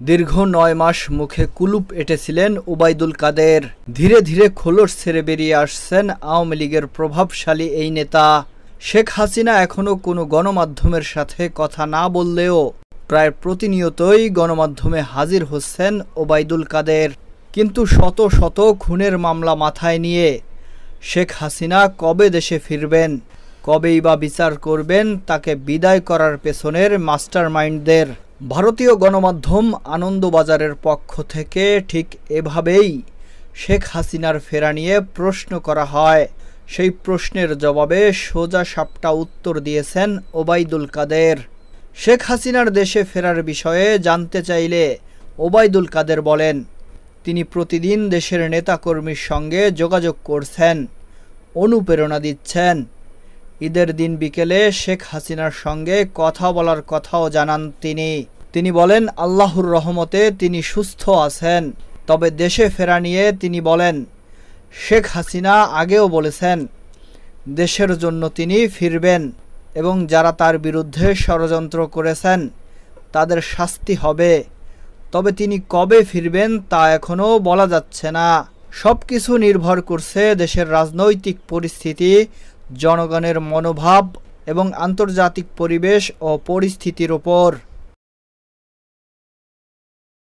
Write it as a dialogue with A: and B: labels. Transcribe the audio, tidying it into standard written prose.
A: দীর্ঘ ৯ মাস মুখে কুলুপ এঁটেছিলেন ওবায়দুল কাদের। ধীরে ধীরে খোলস ছেড়ে বেরিয়ে আসছেন আওয়ামী লীগের প্রভাবশালী এই নেতা। শেখ হাসিনা এখনও কোনো গণমাধ্যমের সাথে কথা না বললেও প্রায় প্রতিনিয়তই গণমাধ্যমে হাজির হচ্ছেন ওবায়দুল কাদের। কিন্তু শত শত খুনের মামলা মাথায় নিয়ে শেখ হাসিনা কবে দেশে ফিরবেন, কবেই বা বিচার করবেন তাকে বিদায় করার পেছনের মাস্টারমাইন্ডদের? ভারতীয় গণমাধ্যম আনন্দবাজারের পক্ষ থেকে ঠিক এভাবেই শেখ হাসিনার ফেরা নিয়ে প্রশ্ন করা হয়। সেই প্রশ্নের জবাবে সোজা সাপটা উত্তর দিয়েছেন ওবায়দুল কাদের। শেখ হাসিনার দেশে ফেরার বিষয়ে জানতে চাইলে ওবায়দুল কাদের বলেন, তিনি প্রতিদিন দেশের নেতাকর্মীর সঙ্গে যোগাযোগ করছেন, অনুপ্রেরণা দিচ্ছেন। ঈদের দিন বিকেলে শেখ হাসিনার সঙ্গে কথা বলার কথাও জানান তিনি বলেন, আল্লাহর রহমতে তিনি সুস্থ আছেন। তবে দেশে ফেরা নিয়ে তিনি বলেন, শেখ হাসিনা আগেও বলেছেন দেশের জন্য তিনি ফিরবেন এবং যারা তার বিরুদ্ধে ষড়যন্ত্র করেছেন তাদের শাস্তি হবে। তবে তিনি কবে ফিরবেন তা এখনও বলা যাচ্ছে না। সব কিছু নির্ভর করছে দেশের রাজনৈতিক পরিস্থিতি, জনগণের মনোভাব এবং আন্তর্জাতিক পরিবেশ ও পরিস্থিতির ওপর।